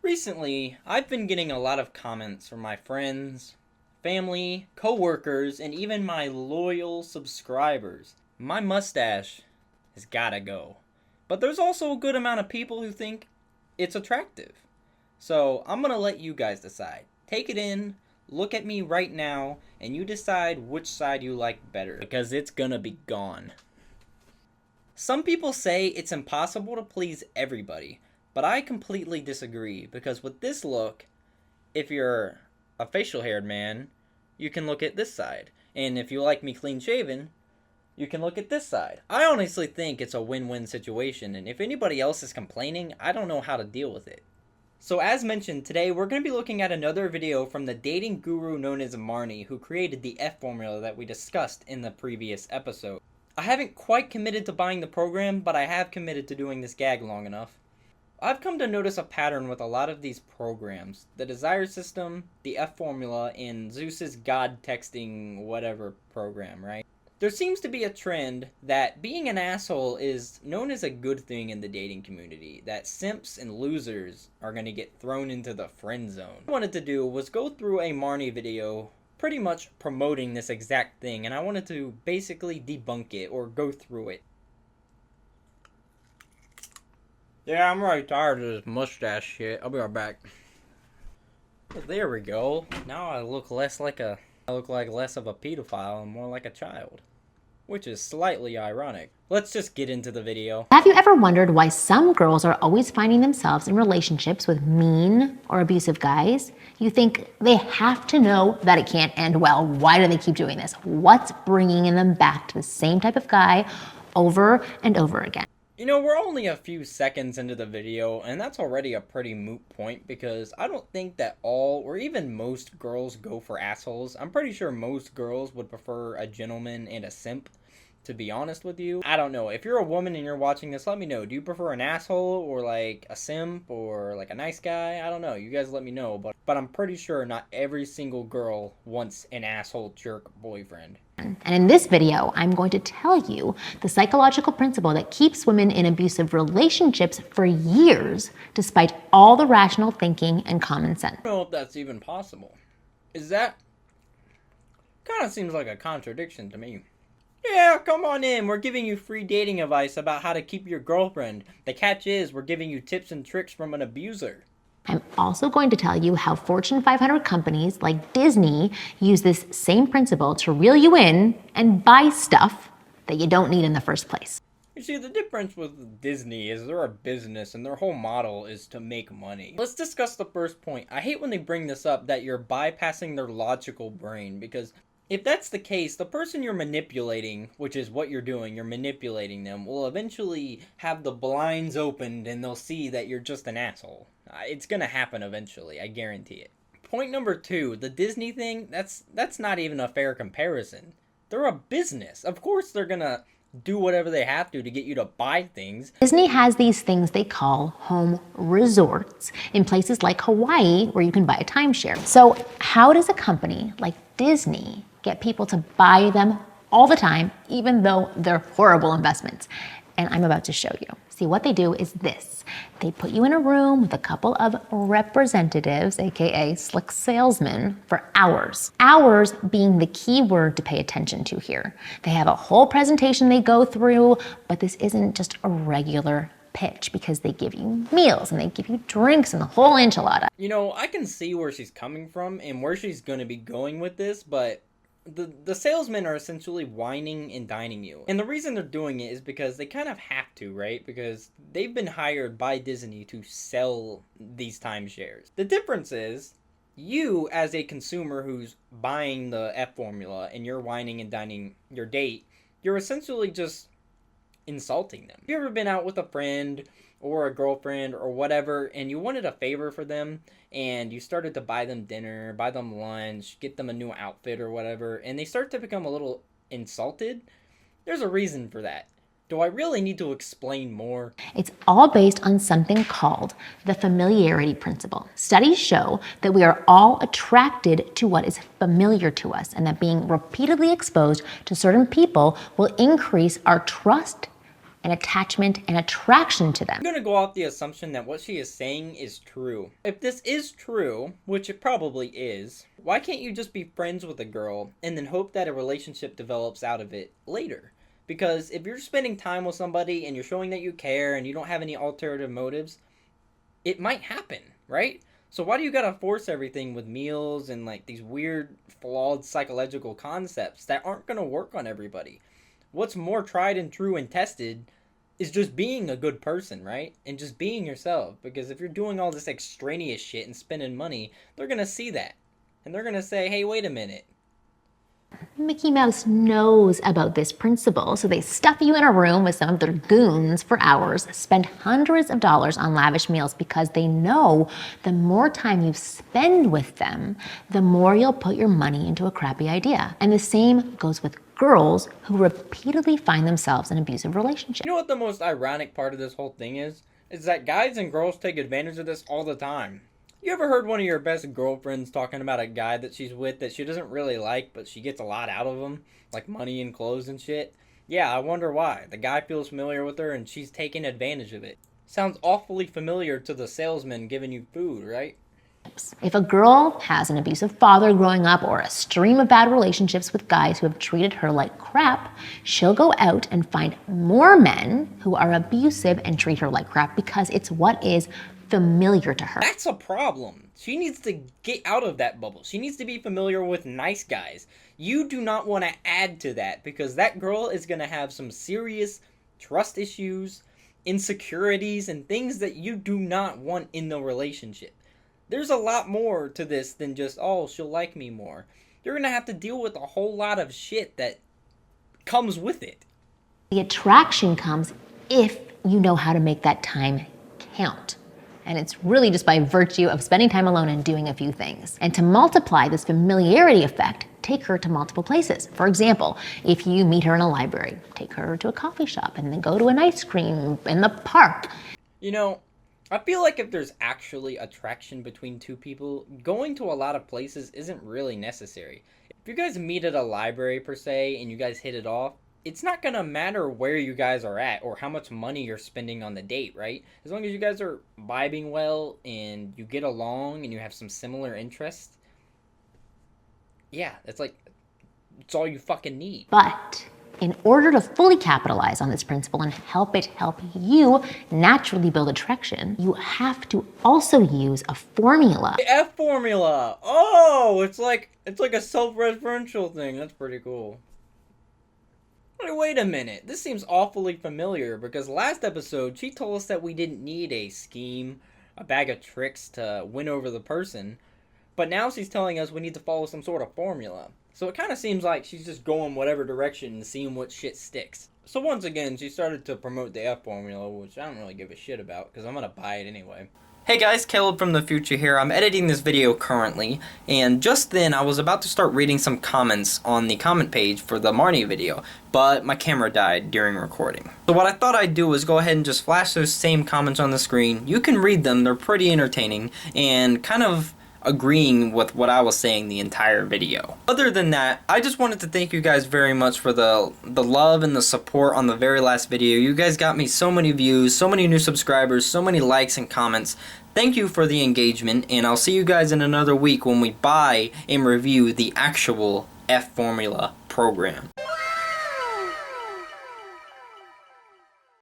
Recently, I've been getting a lot of comments from my friends, family, coworkers, and even my loyal subscribers. My mustache has gotta go. But there's also a good amount of people who think it's attractive. So I'm gonna let you guys decide. Take it in, look at me right now, and you decide which side you like better, because it's gonna be gone. Some people say it's impossible to please everybody, but I completely disagree, because with this look, if you're a facial haired man, you can look at this side. And if you like me clean shaven, you can look at this side. I honestly think it's a win-win situation, and if anybody else is complaining, I don't know how to deal with it. So as mentioned, today we're going to be looking at another video from the dating guru known as Marnie, who created the F formula that we discussed in the previous episode. I haven't quite committed to buying the program, but I have committed to doing this gag long enough. I've come to notice a pattern with a lot of these programs. The Desire System, the F Formula, and Zeus's God Texting whatever program, right? There seems to be a trend that being an asshole is known as a good thing in the dating community, that simps and losers are going to get thrown into the friend zone. What I wanted to do was go through a Marnie video pretty much promoting this exact thing, and I wanted to basically debunk it or go through it. Yeah, I'm really tired of this mustache shit. I'll be right back. There we go. Now I look less like less of a pedophile and more like a child. Which is slightly ironic. Let's just get into the video. Have you ever wondered why some girls are always finding themselves in relationships with mean or abusive guys? You think they have to know that it can't end well. Why do they keep doing this? What's bringing them back to the same type of guy over and over again? You know, we're only a few seconds into the video, and that's already a pretty moot point, because I don't think that all, or even most girls go for assholes. I'm pretty sure most girls would prefer a gentleman and a simp, to be honest with you. I don't know. If you're a woman and you're watching this, let me know. Do you prefer an asshole, or like a simp, or like a nice guy? I don't know. You guys let me know, but I'm pretty sure not every single girl wants an asshole jerk boyfriend. And in this video, I'm going to tell you the psychological principle that keeps women in abusive relationships for years, despite all the rational thinking and common sense. I don't know if that's even possible. Is that... kind of seems like a contradiction to me. Yeah, come on in. We're giving you free dating advice about how to keep your girlfriend. The catch is, we're giving you tips and tricks from an abuser. I'm also going to tell you how Fortune 500 companies like Disney use this same principle to reel you in and buy stuff that you don't need in the first place. You see, the difference with Disney is they're a business and their whole model is to make money. Let's discuss the first point. I hate when they bring this up, that you're bypassing their logical brain, because if that's the case, the person you're manipulating, which is what you're doing, you're manipulating them, will eventually have the blinds opened and they'll see that you're just an asshole. It's gonna happen eventually, I guarantee it. Point number two, the Disney thing, that's not even a fair comparison. They're a business. Of course they're gonna do whatever they have to get you to buy things. Disney has these things they call home resorts in places like Hawaii where you can buy a timeshare. So how does a company like Disney get people to buy them all the time, even though they're horrible investments? And I'm about to show you. See, what they do is this. They put you in a room with a couple of representatives, AKA slick salesmen, for hours. Hours being the key word to pay attention to here. They have a whole presentation they go through, but this isn't just a regular pitch, because they give you meals and they give you drinks and the whole enchilada. You know, I can see where she's coming from and where she's going to be going with this, but the salesmen are essentially whining and dining you. And the reason they're doing it is because they kind of have to, right? Because they've been hired by Disney to sell these timeshares. The difference is, you as a consumer who's buying the F formula and you're whining and dining your date, you're essentially just insulting them. Have you ever been out with a friend or a girlfriend or whatever, and you wanted a favor for them, and you started to buy them dinner, buy them lunch, get them a new outfit or whatever, and they start to become a little insulted? There's a reason for that. Do I really need to explain more? It's all based on something called the familiarity principle. Studies show that we are all attracted to what is familiar to us, and that being repeatedly exposed to certain people will increase our trust and attachment and attraction to them. I'm gonna go off the assumption that what she is saying is true. If this is true, which it probably is, why can't you just be friends with a girl and then hope that a relationship develops out of it later? Because if you're spending time with somebody and you're showing that you care and you don't have any alternative motives, it might happen, right? So why do you gotta force everything with meals and like these weird, flawed psychological concepts that aren't gonna work on everybody? What's more tried and true and tested is just being a good person, right? And just being yourself. Because if you're doing all this extraneous shit and spending money, they're gonna see that. And they're gonna say, hey, wait a minute. Mickey Mouse knows about this principle, so they stuff you in a room with some of their goons for hours, spend hundreds of dollars on lavish meals because they know the more time you spend with them, the more you'll put your money into a crappy idea. And the same goes with girls who repeatedly find themselves in abusive relationships. You know what the most ironic part of this whole thing is? Is that guys and girls take advantage of this all the time. You ever heard one of your best girlfriends talking about a guy that she's with that she doesn't really like, but she gets a lot out of him? Like money and clothes and shit? Yeah, I wonder why. The guy feels familiar with her and she's taking advantage of it. Sounds awfully familiar to the salesman giving you food, right? If a girl has an abusive father growing up or a stream of bad relationships with guys who have treated her like crap, she'll go out and find more men who are abusive and treat her like crap because it's what is familiar to her. That's a problem. She needs to get out of that bubble. She needs to be familiar with nice guys. You do not want to add to that because that girl is going to have some serious trust issues, insecurities, and things that you do not want in the relationship. There's a lot more to this than just, oh, she'll like me more. You're going to have to deal with a whole lot of shit that comes with it. The attraction comes if you know how to make that time count. And it's really just by virtue of spending time alone and doing a few things. And to multiply this familiarity effect, take her to multiple places. For example, if you meet her in a library, take her to a coffee shop and then go to an ice cream in the park. You know, I feel like if there's actually attraction between two people, going to a lot of places isn't really necessary. If you guys meet at a library per se and you guys hit it off, it's not gonna matter where you guys are at or how much money you're spending on the date, right? As long as you guys are vibing well and you get along and you have some similar interests, yeah, it's all you fucking need. But in order to fully capitalize on this principle and help it help you naturally build attraction, you have to also use a formula. The F formula! Oh, it's like a self-referential thing. That's pretty cool. Wait a minute, this seems awfully familiar because last episode she told us that we didn't need a scheme, a bag of tricks to win over the person, but now she's telling us we need to follow some sort of formula. So it kind of seems like she's just going whatever direction and seeing what shit sticks. So once again, she started to promote the F formula, which I don't really give a shit about because I'm gonna buy it anyway. Hey guys, Caleb from the future here. I'm editing this video currently, and just then I was about to start reading some comments on the comment page for the Marnie video, but my camera died during recording. So what I thought I'd do is go ahead and just flash those same comments on the screen. You can read them, they're pretty entertaining, and kind of agreeing with what I was saying the entire video. Other than that, I just wanted to thank you guys very much for the love and the support on the very last video. You guys got me so many views, so many new subscribers, so many likes and comments. Thank you for the engagement, and I'll see you guys in another week when we buy and review the actual F Formula program.